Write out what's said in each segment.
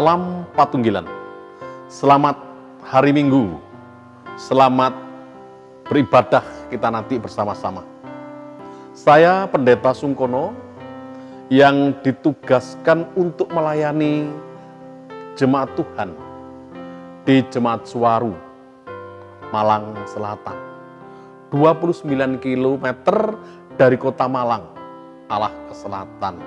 Salam Patunggilan. Selamat hari Minggu. Selamat beribadah kita nanti bersama-sama. Saya Pendeta Sungkono yang ditugaskan untuk melayani jemaat Tuhan di Jemaat Suwaru, Malang Selatan. 29 km dari kota Malang, arah ke selatan.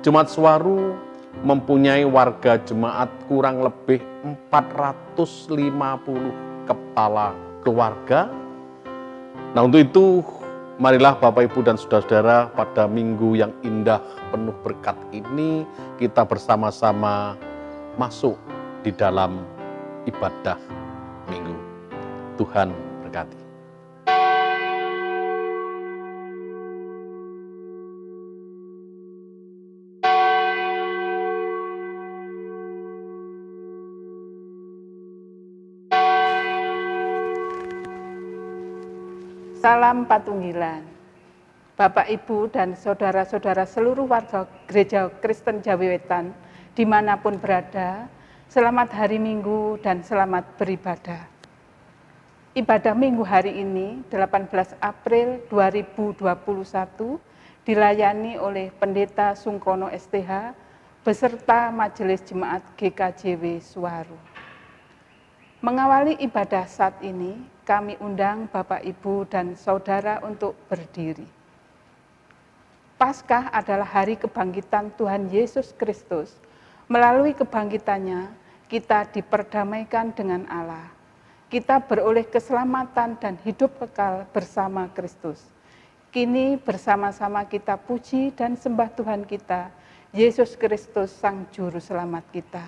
Jemaat Suwaru mempunyai warga jemaat kurang lebih 450 kepala keluarga. Nah, untuk itu marilah Bapak Ibu dan saudara-saudara pada minggu yang indah penuh berkat ini kita bersama-sama masuk di dalam ibadah minggu. Tuhan berkati. Salam Patunggilan. Bapak, Ibu, dan saudara-saudara seluruh warga Gereja Kristen Jawi Wetan, dimanapun berada, selamat hari Minggu dan selamat beribadah. Ibadah Minggu hari ini, 18 April 2021, dilayani oleh Pendeta Sungkono STH, beserta Majelis Jemaat GKJW Suwaru. Mengawali ibadah saat ini, kami undang Bapak, Ibu, dan Saudara untuk berdiri. Paskah adalah hari kebangkitan Tuhan Yesus Kristus. Melalui kebangkitannya, kita diperdamaikan dengan Allah. Kita beroleh keselamatan dan hidup kekal bersama Kristus. Kini bersama-sama kita puji dan sembah Tuhan kita, Yesus Kristus, Sang Juru Selamat kita.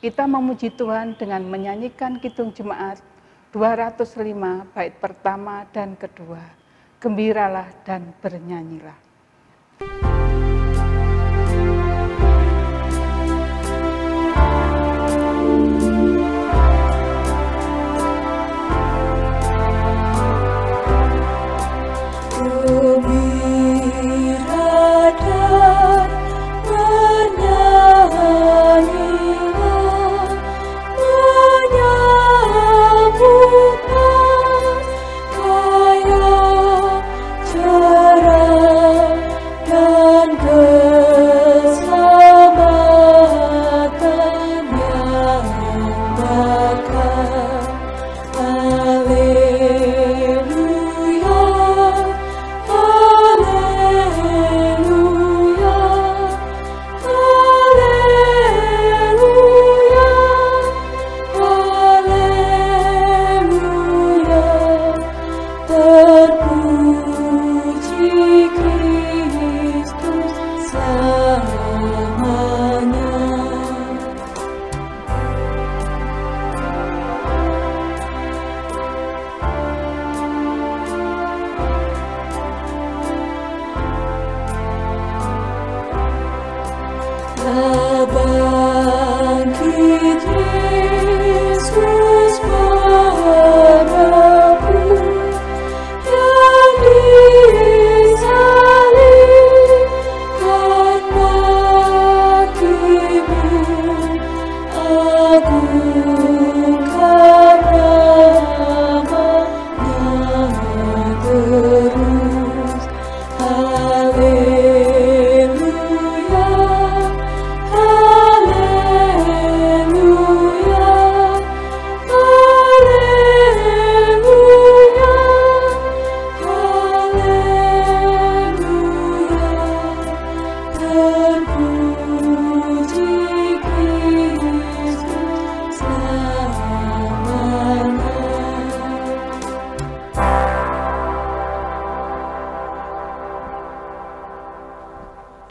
Kita memuji Tuhan dengan menyanyikan Kidung Jemaat 205 bait pertama dan kedua. Gembiralah dan bernyanyilah.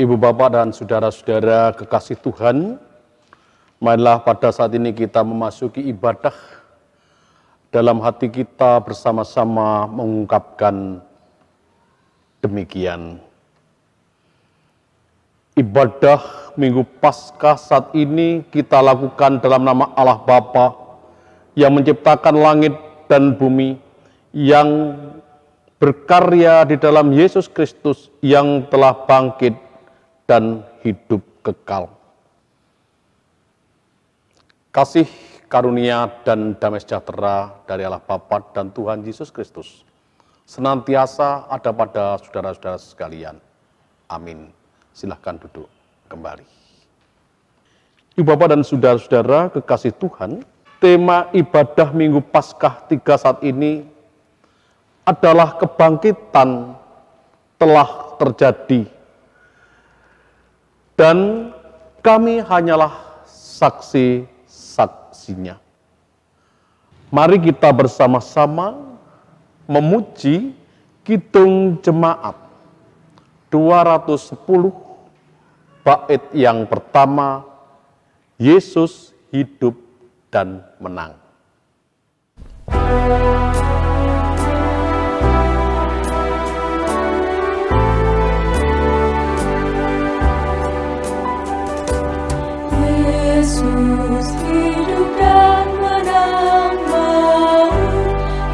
Ibu, Bapak, dan saudara-saudara kekasih Tuhan, marilah pada saat ini kita memasuki ibadah. Dalam hati kita bersama-sama mengungkapkan demikian. Ibadah Minggu Paskah saat ini kita lakukan dalam nama Allah Bapa yang menciptakan langit dan bumi, yang berkarya di dalam Yesus Kristus yang telah bangkit dan hidup kekal. Kasih karunia dan damai sejahtera dari Allah Bapa dan Tuhan Yesus Kristus senantiasa ada pada saudara-saudara sekalian. Amin. Silahkan duduk kembali. Ibu Bapak dan saudara-saudara kekasih Tuhan, tema ibadah Minggu Paskah 3 saat ini adalah kebangkitan telah terjadi. Dan kami hanyalah saksi-saksinya. Mari kita bersama-sama memuji Kidung Jemaat 210 bait yang pertama, Yesus hidup dan menang. Yesus hidup dan menang, maut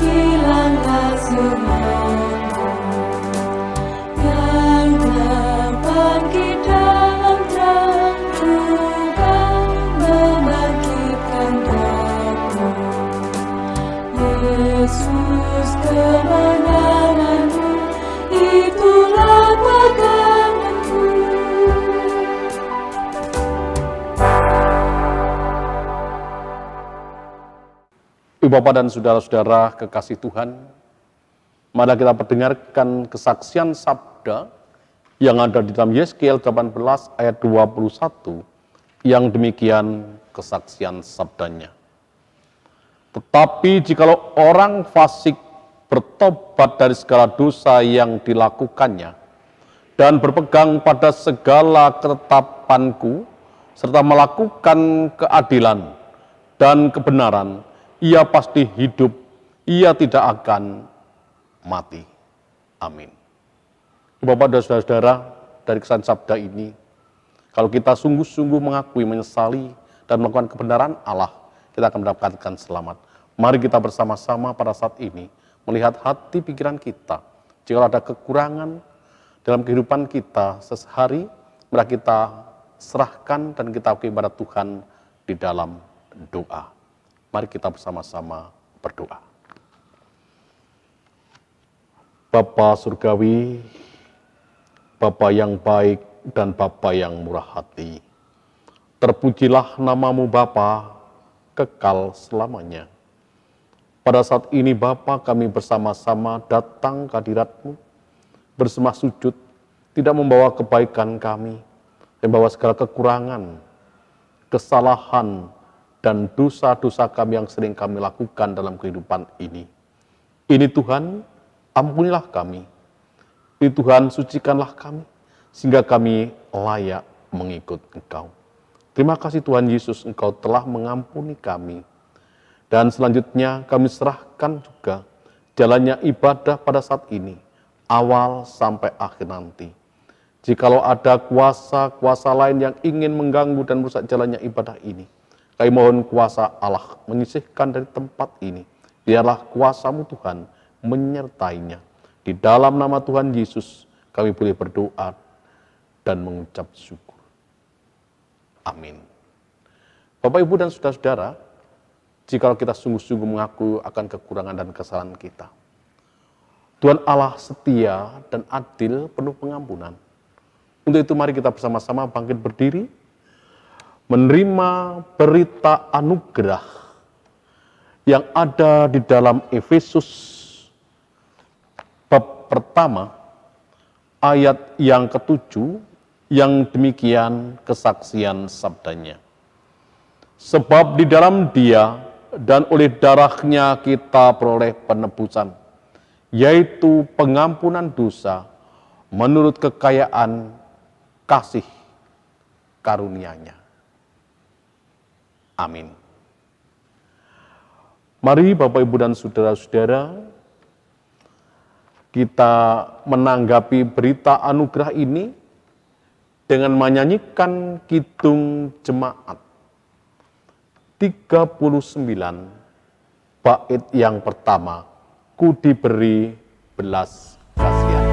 hilanglah semuanya. Yang terbangkit dalam terang juga membangkitkan daku. Yesus kemenanganmu, itulah peganganku. Ibu Bapak dan saudara-saudara kekasih Tuhan, mari kita mendengarkan kesaksian sabda yang ada di dalam Yeskiel 18 ayat 21, yang demikian kesaksian sabdanya. Tetapi jikalau orang fasik bertobat dari segala dosa yang dilakukannya dan berpegang pada segala ketetapanku serta melakukan keadilan dan kebenaran, ia pasti hidup, ia tidak akan mati. Amin. Bapak dan saudara-saudara, dari kesan sabda ini, kalau kita sungguh-sungguh mengakui, menyesali, dan melakukan kebenaran Allah, kita akan mendapatkan selamat. Mari kita bersama-sama pada saat ini, melihat hati pikiran kita. Jika ada kekurangan dalam kehidupan kita sehari, mari kita serahkan dan kita akui kepada Tuhan di dalam doa. Mari kita bersama-sama berdoa. Bapa Surgawi, Bapa yang baik dan Bapa yang murah hati, terpujilah namamu Bapa, kekal selamanya. Pada saat ini Bapa, kami bersama-sama datang ke hadirat-Mu, bersemah sujud, tidak membawa kebaikan kami, membawa segala kekurangan, kesalahan, dan dosa-dosa kami yang sering kami lakukan dalam kehidupan ini. Ini Tuhan, ampunilah kami. Ini Tuhan, sucikanlah kami, sehingga kami layak mengikut Engkau. Terima kasih Tuhan Yesus, Engkau telah mengampuni kami. Dan selanjutnya kami serahkan juga jalannya ibadah pada saat ini, awal sampai akhir nanti. Jikalau ada kuasa-kuasa lain yang ingin mengganggu dan merusak jalannya ibadah ini, kami mohon kuasa Allah menyisihkan dari tempat ini. Biarlah kuasa-Mu Tuhan menyertainya. Di dalam nama Tuhan Yesus kami boleh berdoa dan mengucap syukur. Amin. Bapak, Ibu, dan saudara-saudara, jika kita sungguh-sungguh mengaku akan kekurangan dan kesalahan kita, Tuhan Allah setia dan adil, penuh pengampunan. Untuk itu mari kita bersama-sama bangkit berdiri, menerima berita anugerah yang ada di dalam Efesus bab pertama ayat yang ke-7, yang demikian kesaksian sabdanya. Sebab di dalam Dia dan oleh darahnya kita peroleh penebusan, yaitu pengampunan dosa menurut kekayaan kasih karunia-Nya. Amin. Mari Bapak, Ibu, dan saudara-saudara, kita menanggapi berita anugerah ini dengan menyanyikan Kidung Jemaat 39 bait yang pertama, Ku diberi belas kasihan.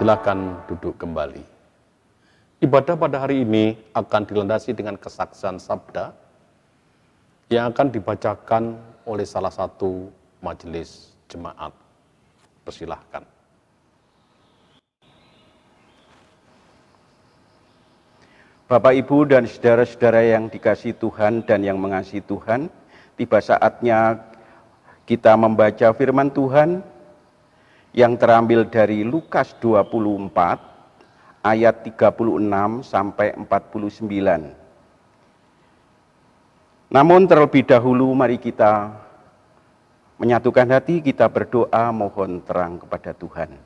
Silakan duduk kembali. Ibadah pada hari ini akan dilandasi dengan kesaksian sabda yang akan dibacakan oleh salah satu majelis jemaat. Persilahkan. Bapak, Ibu, dan saudara-saudara yang dikasihi Tuhan dan yang mengasihi Tuhan, tiba saatnya kita membaca firman Tuhan yang terambil dari Lukas 24 ayat 36 sampai 49. Namun terlebih dahulu mari kita menyatukan hati, kita berdoa mohon terang kepada Tuhan.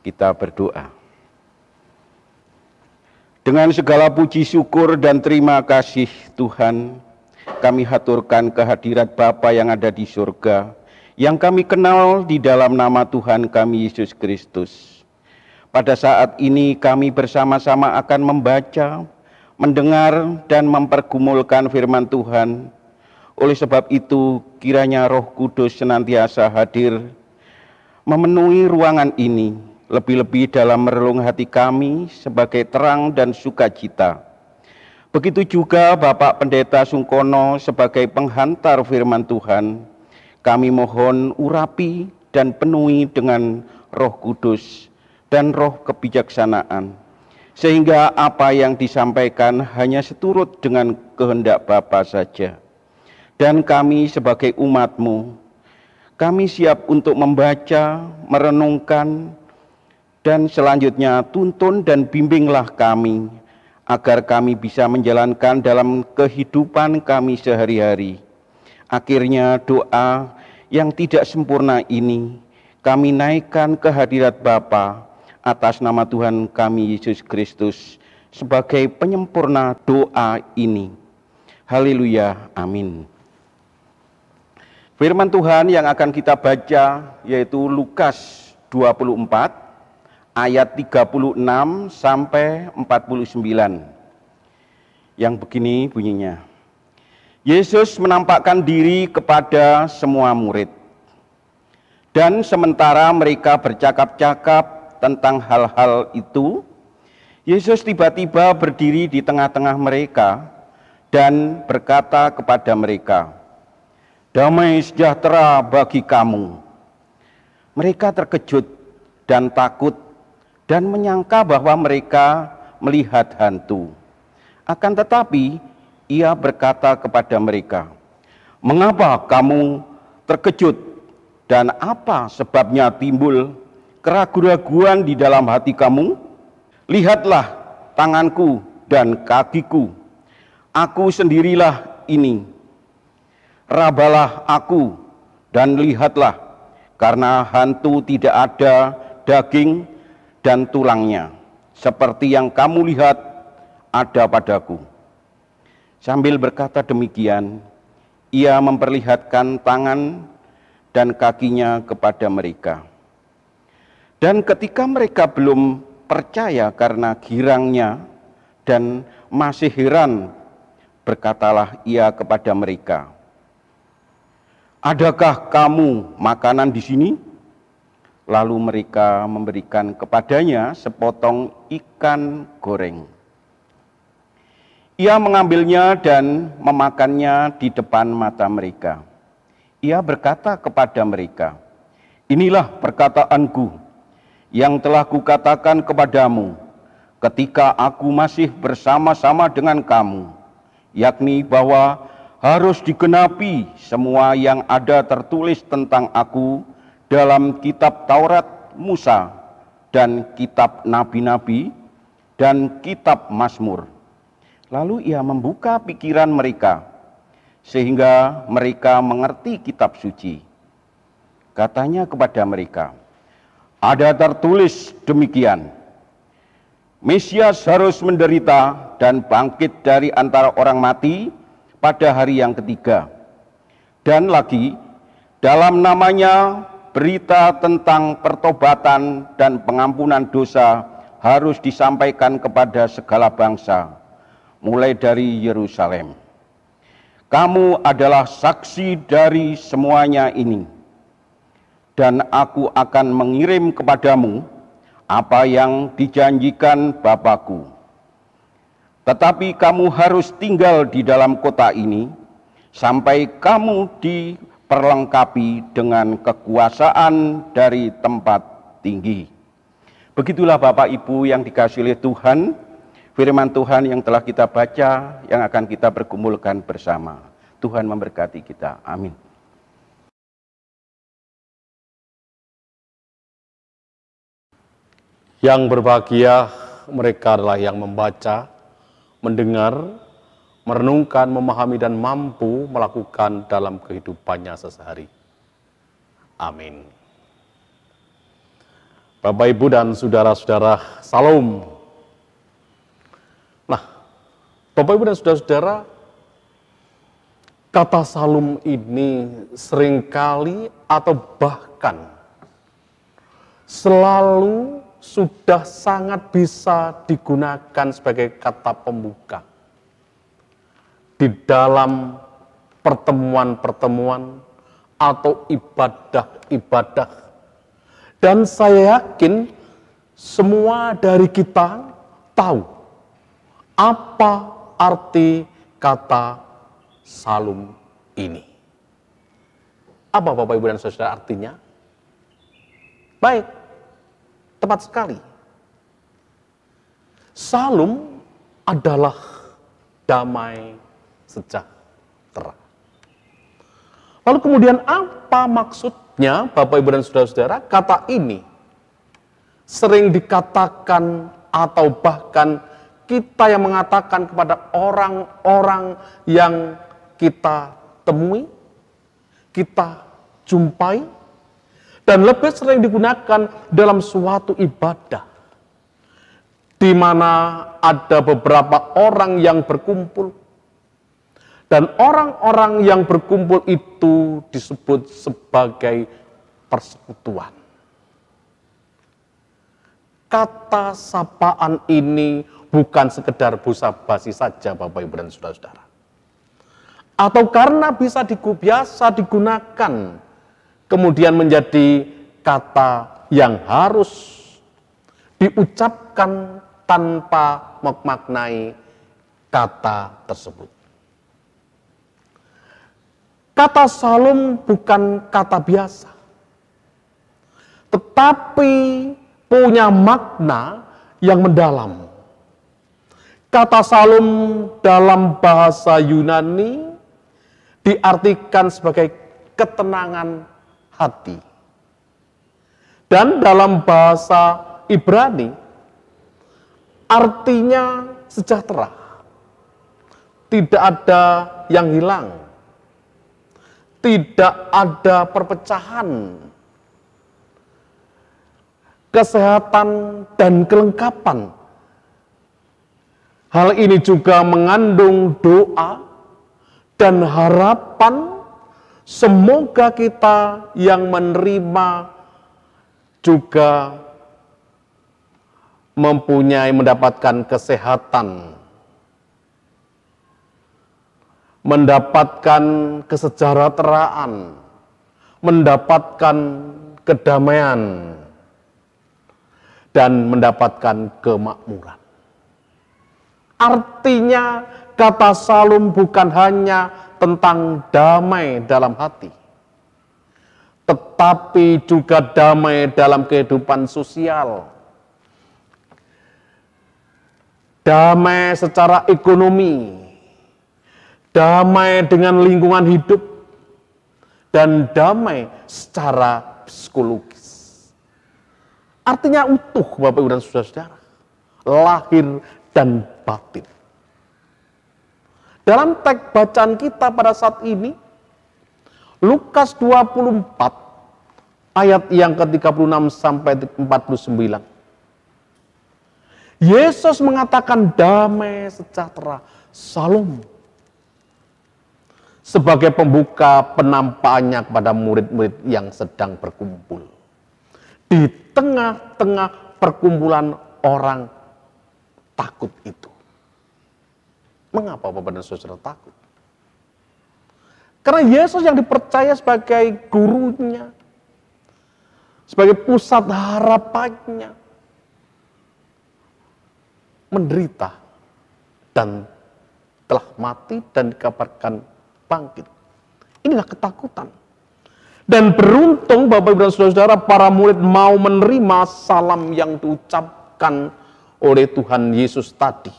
Kita berdoa. Dengan segala puji syukur dan terima kasih Tuhan, kami haturkan kehadirat Bapa yang ada di surga, yang kami kenal di dalam nama Tuhan kami Yesus Kristus. Pada saat ini kami bersama-sama akan membaca, mendengar, dan mempergumulkan firman Tuhan. Oleh sebab itu, kiranya Roh Kudus senantiasa hadir, memenuhi ruangan ini, lebih-lebih dalam merelung hati kami sebagai terang dan sukacita. Begitu juga Bapak Pendeta Sungkono sebagai penghantar firman Tuhan, kami mohon urapi dan penuhi dengan Roh Kudus dan roh kebijaksanaan, sehingga apa yang disampaikan hanya seturut dengan kehendak Bapa saja. Dan kami sebagai umat-Mu, kami siap untuk membaca, merenungkan, dan selanjutnya tuntun dan bimbinglah kami, agar kami bisa menjalankan dalam kehidupan kami sehari-hari. Akhirnya doa yang tidak sempurna ini kami naikkan ke hadirat Bapa atas nama Tuhan kami Yesus Kristus sebagai penyempurna doa ini. Haleluya, amin. Firman Tuhan yang akan kita baca yaitu Lukas 24 ayat 36 sampai 49. Yang begini bunyinya. Yesus menampakkan diri kepada semua murid. Dan sementara mereka bercakap-cakap tentang hal-hal itu, Yesus tiba-tiba berdiri di tengah-tengah mereka dan berkata kepada mereka, "Damai sejahtera bagi kamu." Mereka terkejut dan takut dan menyangka bahwa mereka melihat hantu. Akan tetapi Ia berkata kepada mereka, "Mengapa kamu terkejut dan apa sebabnya timbul keraguan-raguan di dalam hati kamu? Lihatlah tanganku dan kakiku, aku sendirilah ini. Rabalah aku dan lihatlah, karena hantu tidak ada daging dan tulangnya, seperti yang kamu lihat ada padaku." Sambil berkata demikian, Ia memperlihatkan tangan dan kakinya kepada mereka. Dan ketika mereka belum percaya karena girangnya dan masih heran, berkatalah Ia kepada mereka, "Adakah kamu makanan di sini?" Lalu mereka memberikan kepadanya sepotong ikan goreng. Ia mengambilnya dan memakannya di depan mata mereka. Ia berkata kepada mereka, "Inilah perkataanku yang telah kukatakan kepadamu ketika aku masih bersama-sama dengan kamu, yakni bahwa harus digenapi semua yang ada tertulis tentang aku dalam kitab Taurat Musa dan kitab Nabi-Nabi dan kitab Mazmur." Lalu Ia membuka pikiran mereka sehingga mereka mengerti kitab suci. Katanya kepada mereka, "Ada tertulis demikian, Mesias harus menderita dan bangkit dari antara orang mati pada hari yang ketiga. Dan lagi, dalam namanya berita tentang pertobatan dan pengampunan dosa harus disampaikan kepada segala bangsa, mulai dari Yerusalem. Kamu adalah saksi dari semuanya ini. Dan aku akan mengirim kepadamu apa yang dijanjikan Bapakku. Tetapi kamu harus tinggal di dalam kota ini sampai kamu diperlengkapi dengan kekuasaan dari tempat tinggi. Begitulah Bapak Ibu yang dikasihi oleh Tuhan, firman Tuhan yang telah kita baca, yang akan kita pergumulkan bersama. Tuhan memberkati kita. Amin. Yang berbahagia mereka adalah yang membaca, mendengar, merenungkan, memahami, dan mampu melakukan dalam kehidupannya sehari-hari. Amin. Bapak, Ibu, dan saudara-saudara, Salam. Nah, Bapak, Ibu, dan saudara-saudara, kata Salam ini seringkali atau bahkan selalu sudah sangat bisa digunakan sebagai kata pembuka di dalam pertemuan-pertemuan atau ibadah-ibadah. Dan saya yakin semua dari kita tahu apa arti kata Salam ini. Apa Bapak, Ibu, dan saudara artinya? Baik. Tepat sekali. Salam adalah damai sejahtera. Lalu kemudian apa maksudnya Bapak, Ibu, dan saudara-saudara? Kata ini sering dikatakan atau bahkan kita yang mengatakan kepada orang-orang yang kita temui, kita jumpai, dan lebih sering digunakan dalam suatu ibadah, di mana ada beberapa orang yang berkumpul, dan orang-orang yang berkumpul itu disebut sebagai persekutuan. Kata sapaan ini bukan sekedar basa-basi saja, Bapak, Ibu, dan saudara-saudara. Atau karena biasa digunakan, kemudian menjadi kata yang harus diucapkan tanpa memaknai kata tersebut. Kata Salam bukan kata biasa, tetapi punya makna yang mendalam. Kata Salam dalam bahasa Yunani diartikan sebagai ketenangan hati. Dan dalam bahasa Ibrani artinya sejahtera. Tidak ada yang hilang. Tidak ada perpecahan. Kesehatan dan kelengkapan. Hal ini juga mengandung doa dan harapan. Semoga kita yang menerima juga mendapatkan kesehatan, mendapatkan kesejahteraan, mendapatkan kedamaian, dan mendapatkan kemakmuran. Artinya kata Salam bukan hanya tentang damai dalam hati, tetapi juga damai dalam kehidupan sosial, damai secara ekonomi, damai dengan lingkungan hidup, dan damai secara psikologis. Artinya utuh, Bapak, Ibu, dan saudara-saudara, lahir dan batin. Dalam teks bacaan kita pada saat ini, Lukas 24 ayat yang ke-36 sampai 49. Yesus mengatakan damai sejahtera, Salam, sebagai pembuka penampakannya kepada murid-murid yang sedang berkumpul. Di tengah-tengah perkumpulan orang takut itu. Mengapa Bapak dan Saudara takut? Karena Yesus yang dipercaya sebagai gurunya, sebagai pusat harapannya, menderita dan telah mati dan dikabarkan bangkit. Inilah ketakutan. Dan beruntung Bapak Ibu dan Saudara-saudara, para murid mau menerima salam yang diucapkan oleh Tuhan Yesus tadi.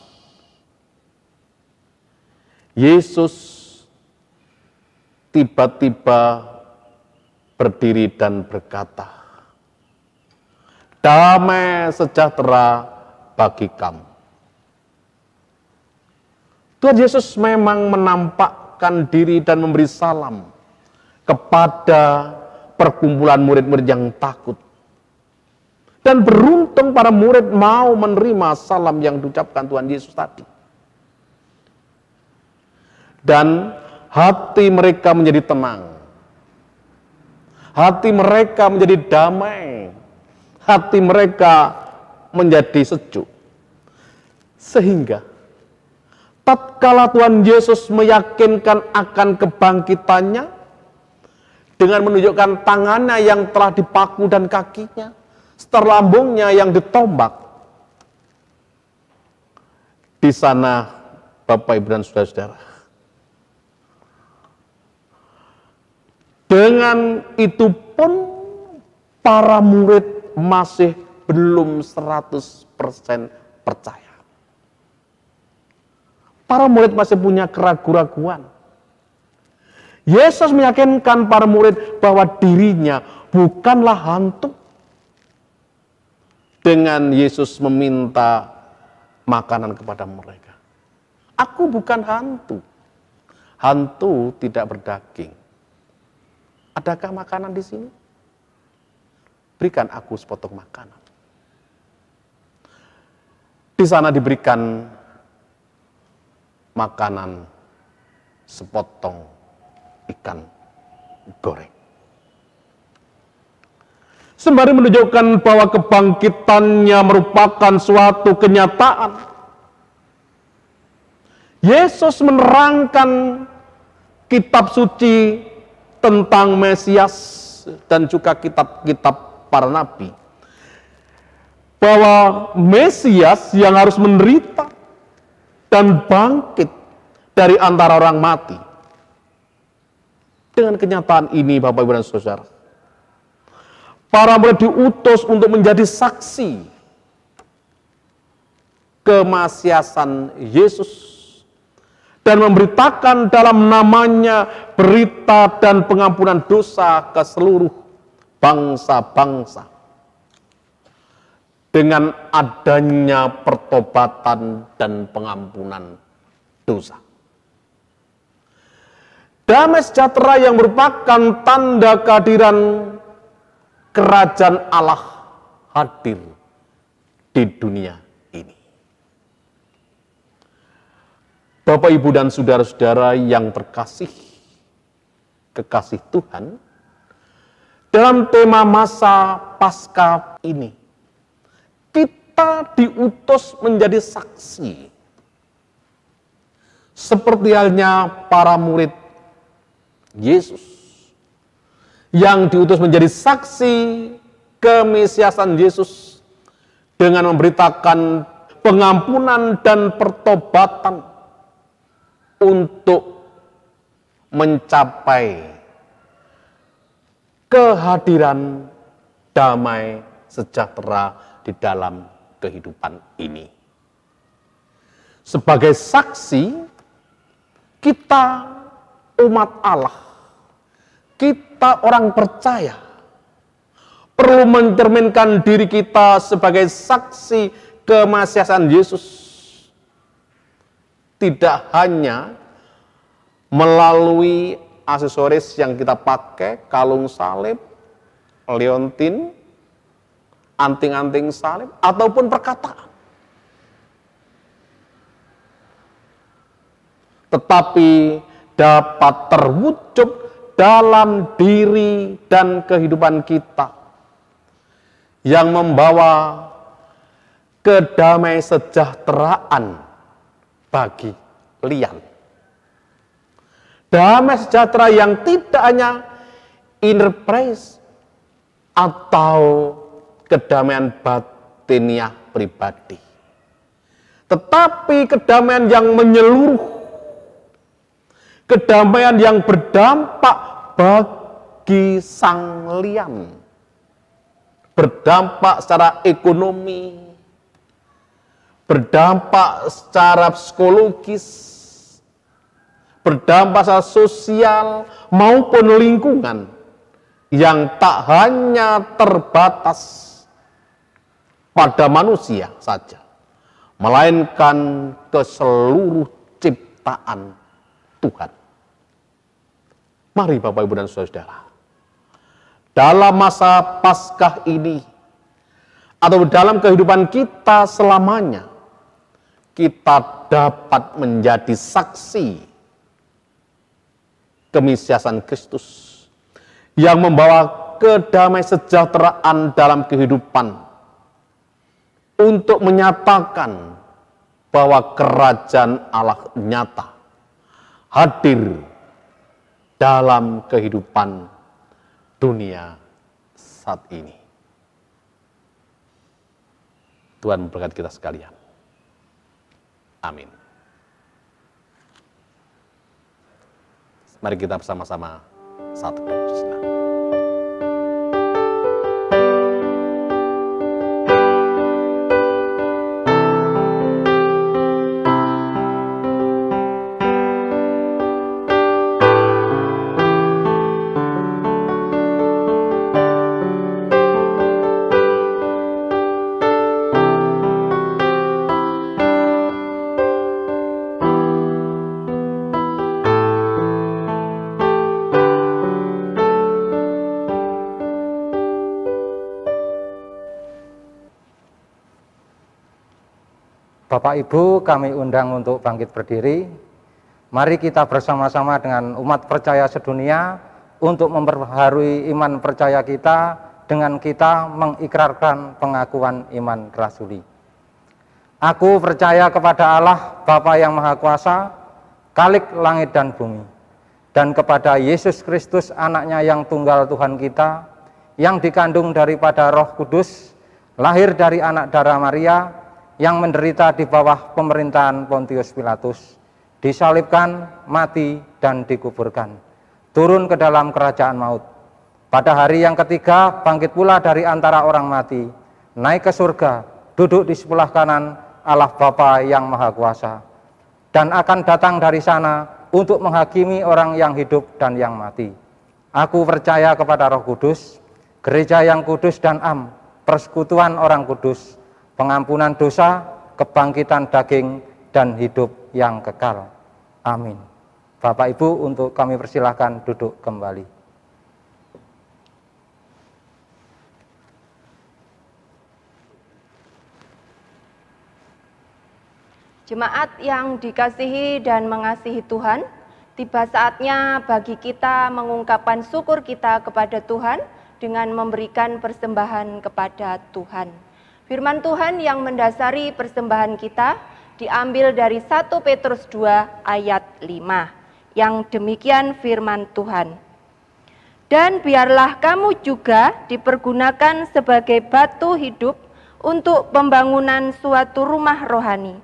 Yesus tiba-tiba berdiri dan berkata, "Damai sejahtera bagi kamu." Tuhan Yesus memang menampakkan diri dan memberi salam kepada perkumpulan murid-murid yang takut. Dan beruntung para murid mau menerima salam yang diucapkan Tuhan Yesus tadi. Dan hati mereka menjadi tenang. Hati mereka menjadi damai. Hati mereka menjadi sejuk. Sehingga tatkala Tuhan Yesus meyakinkan akan kebangkitannya dengan menunjukkan tangannya yang telah dipaku dan kakinya, serta lambungnya yang ditombak. Di sana Bapak Ibu dan Saudara-saudara, dengan itu pun para murid masih belum 100% percaya. Para murid masih punya keraguan-raguan. Yesus meyakinkan para murid bahwa dirinya bukanlah hantu. Dengan Yesus meminta makanan kepada mereka. Aku bukan hantu. Hantu tidak berdaging. Adakah makanan di sini? Berikan aku sepotong makanan. Di sana diberikan makanan sepotong ikan goreng. Sembari menunjukkan bahwa kebangkitannya merupakan suatu kenyataan, Yesus menerangkan kitab suci tentang Mesias dan juga kitab-kitab para nabi, bahwa Mesias yang harus menderita dan bangkit dari antara orang mati. Dengan kenyataan ini Bapak Ibu dan Saudara, para murid diutus untuk menjadi saksi kemasiasan Yesus dan memberitakan dalam namanya berita dan pengampunan dosa ke seluruh bangsa-bangsa. Dengan adanya pertobatan dan pengampunan dosa. Damai sejahtera yang merupakan tanda kehadiran kerajaan Allah hadir di dunia ini. Bapak, Ibu, dan saudara-saudara yang terkasih, kekasih Tuhan, dalam tema masa Paskah ini, kita diutus menjadi saksi. Seperti halnya para murid Yesus yang diutus menjadi saksi kemesiasan Yesus dengan memberitakan pengampunan dan pertobatan untuk mencapai kehadiran damai sejahtera di dalam kehidupan ini. Sebagai saksi, kita umat Allah, kita orang percaya, perlu mencerminkan diri kita sebagai saksi kemasiasan Yesus. Tidak hanya melalui aksesoris yang kita pakai, kalung salib, liontin, anting-anting salib, ataupun perkataan. Tetapi dapat terwujud dalam diri dan kehidupan kita yang membawa kedamaian sejahteraan bagi lian. Damai sejahtera yang tidak hanya inner peace atau kedamaian batiniah pribadi, tetapi kedamaian yang menyeluruh, kedamaian yang berdampak bagi sang lian, berdampak secara ekonomi, berdampak secara psikologis, berdampak secara sosial maupun lingkungan, yang tak hanya terbatas pada manusia saja, melainkan ke seluruh ciptaan Tuhan. Mari Bapak, Ibu, dan Saudara, dalam masa Paskah ini, atau dalam kehidupan kita selamanya, kita dapat menjadi saksi kemesiasan Kristus yang membawa kedamaian sejahteraan dalam kehidupan, untuk menyatakan bahwa kerajaan Allah nyata hadir dalam kehidupan dunia saat ini. Tuhan memberkati kita sekalian. Amin. Mari kita bersama-sama satu keputusan. Bapak Ibu, kami undang untuk bangkit berdiri. Mari kita bersama-sama dengan umat percaya sedunia untuk memperbaharui iman percaya kita dengan kita mengikrarkan pengakuan iman rasuli. Aku percaya kepada Allah, Bapa yang Maha Kuasa, Khalik langit dan bumi, dan kepada Yesus Kristus, anaknya yang tunggal Tuhan kita, yang dikandung daripada Roh Kudus, lahir dari anak darah Maria, yang menderita di bawah pemerintahan Pontius Pilatus, disalibkan, mati, dan dikuburkan, turun ke dalam kerajaan maut. Pada hari yang ketiga, bangkit pula dari antara orang mati, naik ke surga, duduk di sebelah kanan Allah Bapa yang Maha Kuasa, dan akan datang dari sana untuk menghakimi orang yang hidup dan yang mati. Aku percaya kepada Roh Kudus, gereja yang kudus dan am, persekutuan orang kudus, pengampunan dosa, kebangkitan daging, dan hidup yang kekal. Amin. Bapak Ibu, untuk kami persilahkan duduk kembali. Jemaat yang dikasihi dan mengasihi Tuhan, tiba saatnya bagi kita mengungkapkan syukur kita kepada Tuhan dengan memberikan persembahan kepada Tuhan. Firman Tuhan yang mendasari persembahan kita diambil dari 1 Petrus 2 ayat 5, yang demikian firman Tuhan. Dan biarlah kamu juga dipergunakan sebagai batu hidup untuk pembangunan suatu rumah rohani,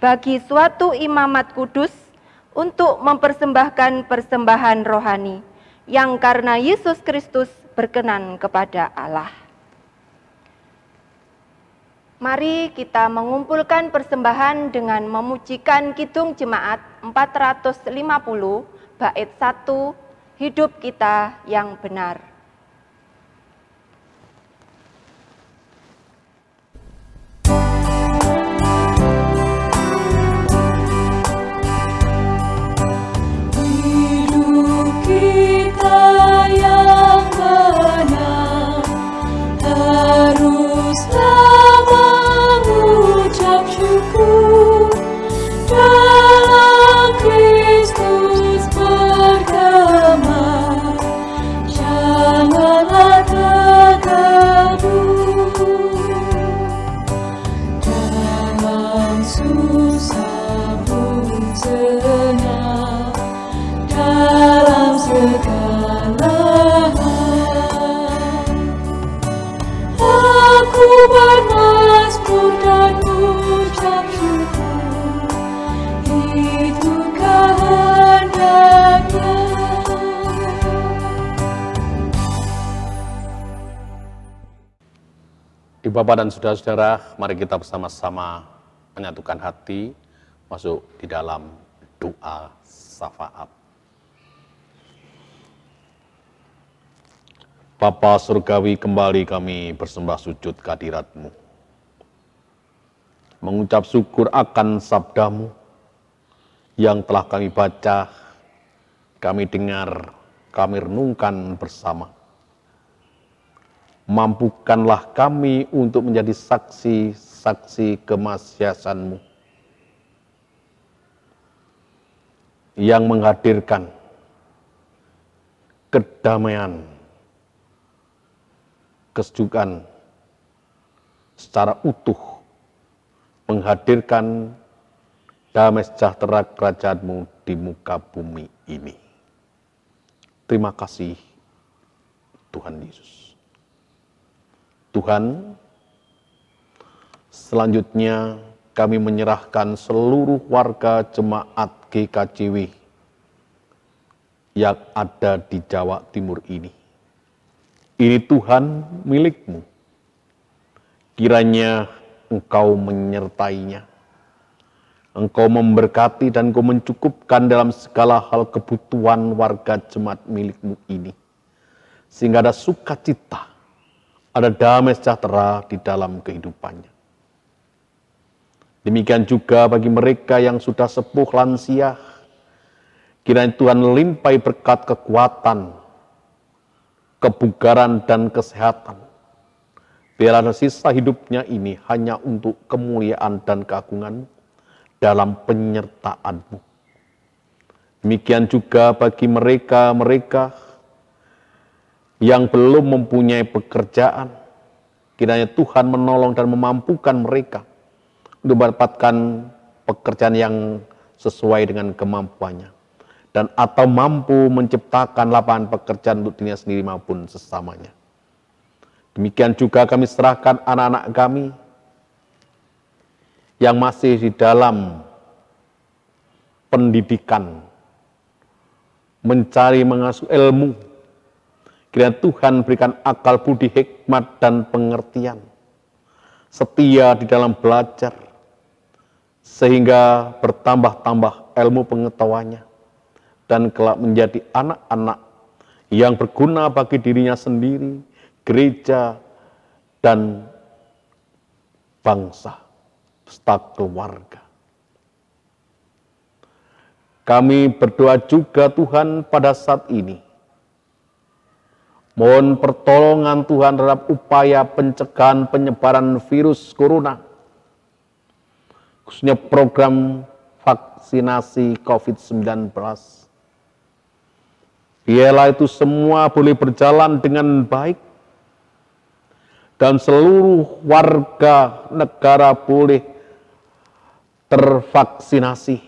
bagi suatu imamat kudus, untuk mempersembahkan persembahan rohani, yang karena Yesus Kristus berkenan kepada Allah. Mari kita mengumpulkan persembahan dengan memujikan Kidung Jemaat 450 bait 1, Hidup Kita yang Benar. Hidup kita yang benar haruslah mengucap syukur, dalam Kristus berdamai. Ibu Bapak dan saudara-saudara, mari kita bersama-sama menyatukan hati masuk di dalam doa syafaat. Bapa surgawi, kembali kami bersembah sujud kehadirat-Mu, mengucap syukur akan sabda-Mu yang telah kami baca, kami dengar, kami renungkan bersama. Mampukanlah kami untuk menjadi saksi-saksi kemahsyatan-Mu yang menghadirkan kedamaian, kesejukan secara utuh, menghadirkan damai sejahtera kerajaan-Mu di muka bumi ini. Terima kasih Tuhan Yesus. Tuhan, selanjutnya kami menyerahkan seluruh warga jemaat GKJW yang ada di Jawa Timur ini. Ini Tuhan milik-Mu. Kiranya Engkau menyertainya. Engkau memberkati dan Engkau mencukupkan dalam segala hal kebutuhan warga jemaat milik-Mu ini. Sehingga ada sukacita, ada damai sejahtera di dalam kehidupannya. Demikian juga bagi mereka yang sudah sepuh lansia, kiranya Tuhan limpahi berkat kekuatan, kebugaran dan kesehatan. Biarlah sisa hidupnya ini hanya untuk kemuliaan dan keagungan dalam penyertaan-Mu. Demikian juga bagi mereka yang belum mempunyai pekerjaan, kiranya Tuhan menolong dan memampukan mereka untuk mendapatkan pekerjaan yang sesuai dengan kemampuannya, dan atau mampu menciptakan lapangan pekerjaan untuk dirinya sendiri maupun sesamanya. Demikian juga kami serahkan anak-anak kami yang masih di dalam pendidikan, mencari mengasuh ilmu. Kiranya Tuhan berikan akal budi, hikmat, dan pengertian, setia di dalam belajar, sehingga bertambah-tambah ilmu pengetahuannya, dan kelak menjadi anak-anak yang berguna bagi dirinya sendiri, gereja, dan bangsa, serta keluarga. Kami berdoa juga Tuhan pada saat ini, mohon pertolongan Tuhan terhadap upaya pencegahan penyebaran virus corona, khususnya program vaksinasi COVID-19. Biarlah itu semua boleh berjalan dengan baik, dan seluruh warga negara boleh tervaksinasi,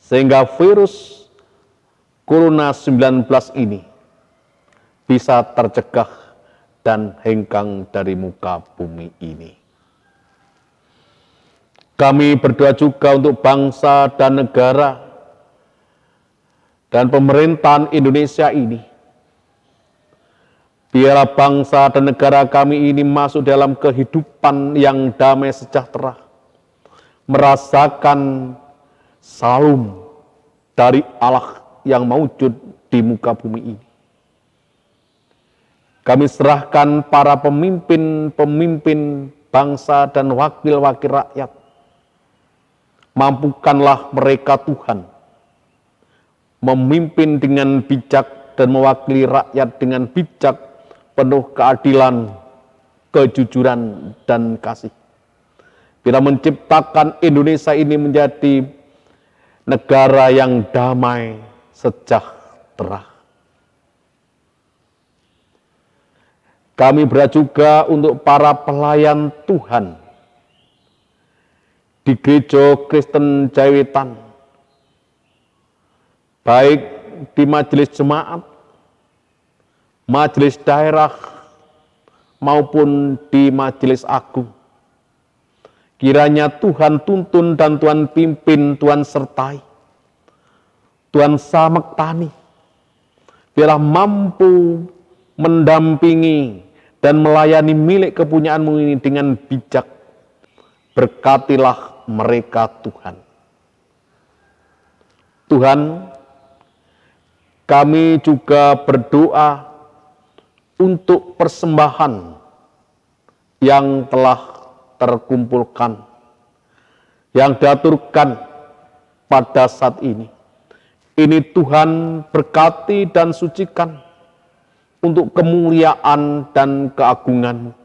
sehingga virus corona 19 ini bisa tercegah dan hengkang dari muka bumi ini. Kami berdoa juga untuk bangsa dan negara dan pemerintahan Indonesia ini. Biarlah bangsa dan negara kami ini masuk dalam kehidupan yang damai sejahtera, merasakan salam dari Allah yang maujud di muka bumi ini. Kami serahkan para pemimpin bangsa dan wakil-wakil rakyat. Mampukanlah mereka Tuhan memimpin dengan bijak dan mewakili rakyat dengan bijak, penuh keadilan, kejujuran, dan kasih. Bila menciptakan Indonesia ini menjadi negara yang damai, sejahtera. Kami berdoa juga untuk para pelayan Tuhan di Gereja Kristen Jawetan, baik di majelis jemaat, majelis daerah, maupun di majelis agung. Kiranya Tuhan tuntun dan Tuhan pimpin, Tuhan sertai, Tuhan samektani, biarlah mampu mendampingi dan melayani milik kepunyaanmu ini dengan bijak. Berkatilah mereka Tuhan. Tuhan, kami juga berdoa untuk persembahan yang telah terkumpulkan, yang diaturkan pada saat ini. Ini Tuhan berkati dan sucikan untuk kemuliaan dan keagungan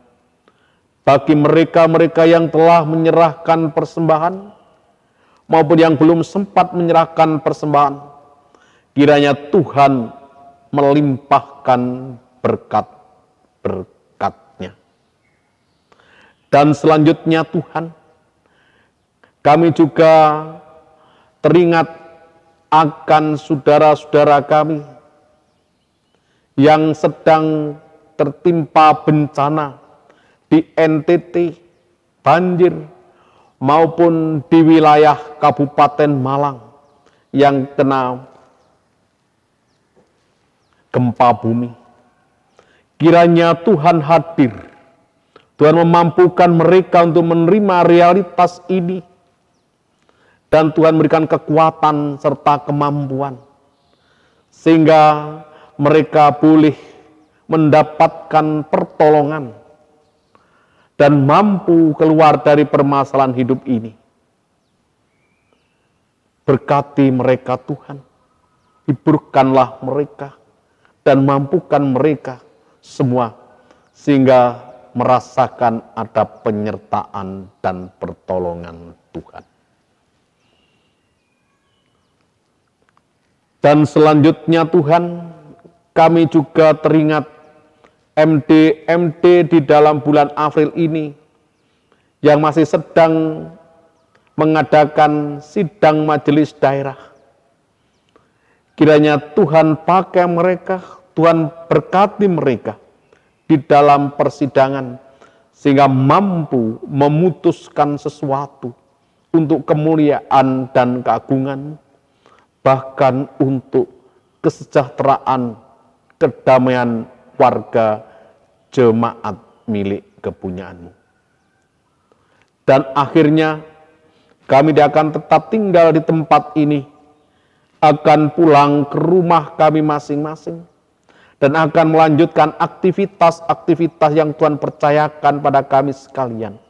bagi mereka-mereka yang telah menyerahkan persembahan maupun yang belum sempat menyerahkan persembahan. Kiranya Tuhan melimpahkan berkat-berkat-Nya. Dan selanjutnya Tuhan, kami juga teringat akan saudara-saudara kami yang sedang tertimpa bencana di NTT, banjir, maupun di wilayah Kabupaten Malang yang kena gempa bumi. Kiranya Tuhan hadir, Tuhan memampukan mereka untuk menerima realitas ini, dan Tuhan memberikan kekuatan serta kemampuan, sehingga mereka boleh mendapatkan pertolongan dan mampu keluar dari permasalahan hidup ini. Berkati mereka Tuhan, hiburkanlah mereka, dan mampukan mereka semua, sehingga merasakan ada penyertaan dan pertolongan Tuhan. Dan selanjutnya Tuhan, kami juga teringat MD di dalam bulan April ini yang masih sedang mengadakan sidang majelis daerah. Kiranya Tuhan pakai mereka, Tuhan berkati mereka di dalam persidangan, sehingga mampu memutuskan sesuatu untuk kemuliaan dan keagungan, bahkan untuk kesejahteraan, kedamaian warga jemaat milik kepunyaanmu. Dan akhirnya kami akan tetap tinggal di tempat ini, akan pulang ke rumah kami masing-masing, dan akan melanjutkan aktivitas-aktivitas yang Tuhan percayakan pada kami sekalian.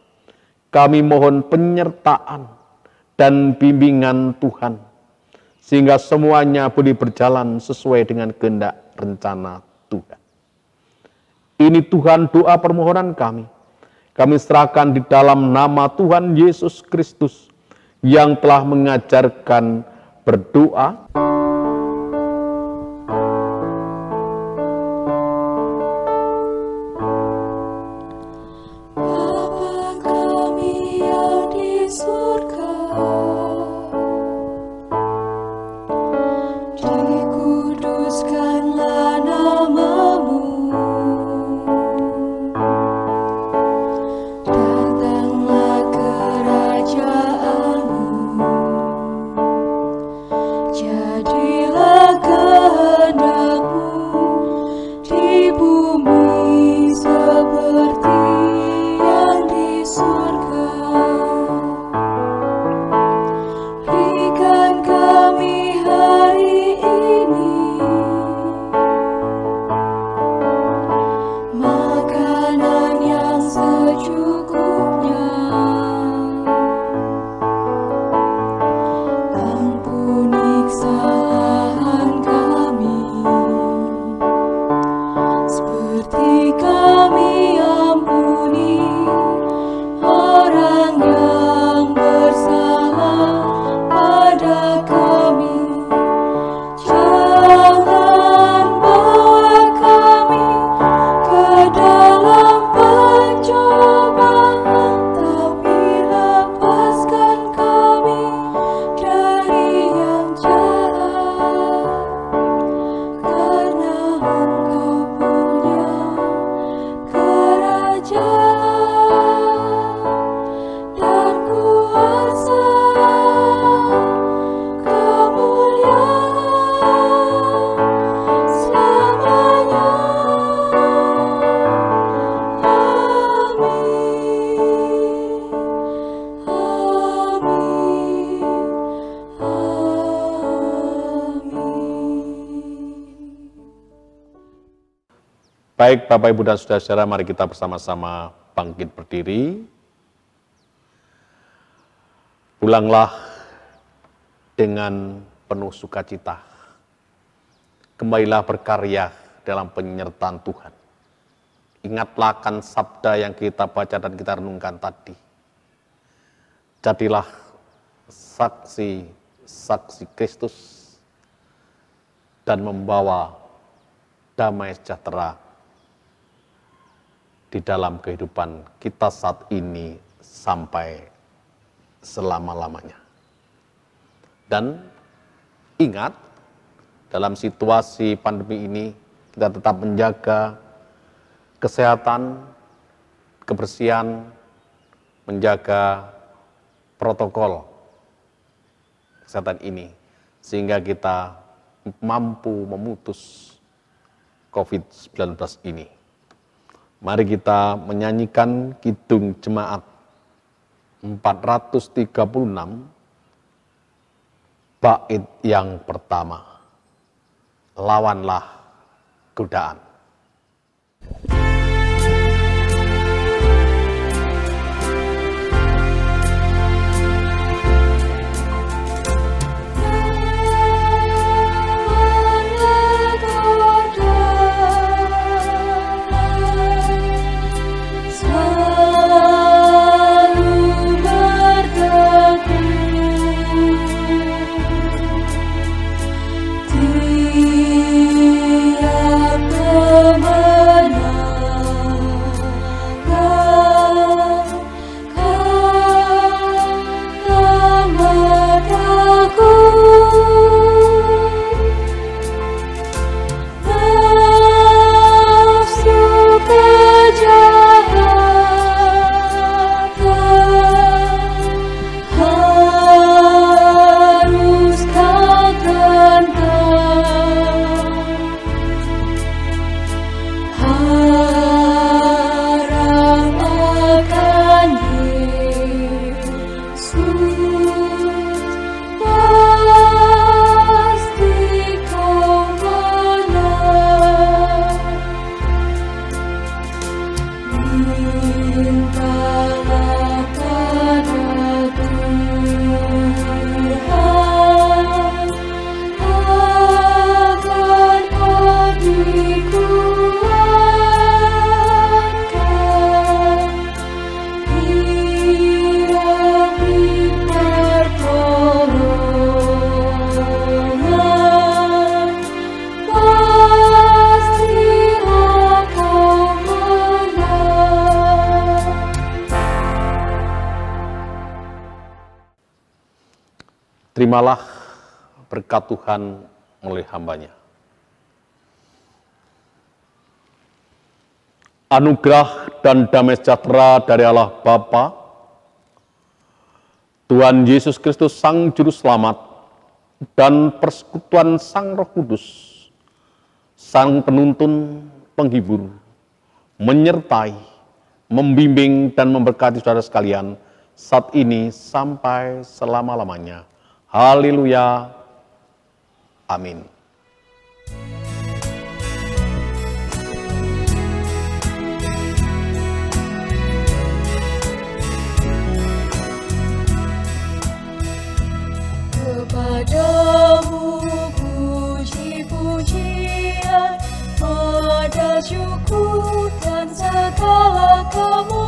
Kami mohon penyertaan dan bimbingan Tuhan, sehingga semuanya boleh berjalan sesuai dengan kehendak rencana Tuhan. Ini Tuhan doa permohonan kami. Kami serahkan di dalam nama Tuhan Yesus Kristus yang telah mengajarkan berdoa. Bapa kami yang di surga, dikuduskanlah nama-Mu, datanglah kerajaan-Mu, jadilah kehendak-Mu di bumi seperti yang di surga. Berikan kami hari ini makanan yang secukupnya. Ampuni kesalahan kami, seperti kami ampuni orang yang bersalah pada kami. Jangan bawa kami ke dalam pencobaan, Baik Bapak, Ibu, dan Saudara-saudara, mari kita bersama-sama bangkit berdiri. Pulanglah dengan penuh sukacita. Kembalilah berkarya dalam penyertaan Tuhan. Ingatlah akan sabda yang kita baca dan kita renungkan tadi. Jadilah saksi Kristus dan membawa damai sejahtera di dalam kehidupan kita saat ini sampai selama-lamanya. Dan ingat, dalam situasi pandemi ini kita tetap menjaga kesehatan, kebersihan, menjaga protokol kesehatan ini, sehingga kita mampu memutus COVID-19 ini. Mari kita menyanyikan Kidung Jemaat 436, bait yang pertama, lawanlah godaan. Terimalah berkat Tuhan melalui hamba-Nya. Anugerah dan damai sejahtera dari Allah Bapa, Tuhan Yesus Kristus Sang Juru Selamat, dan persekutuan Sang Roh Kudus, Sang Penuntun, Penghibur, menyertai, membimbing, dan memberkati saudara sekalian saat ini sampai selama-lamanya. Haleluya. Amin. Kepadamu puji-pujian, pada syukur dan segala kemuliaan.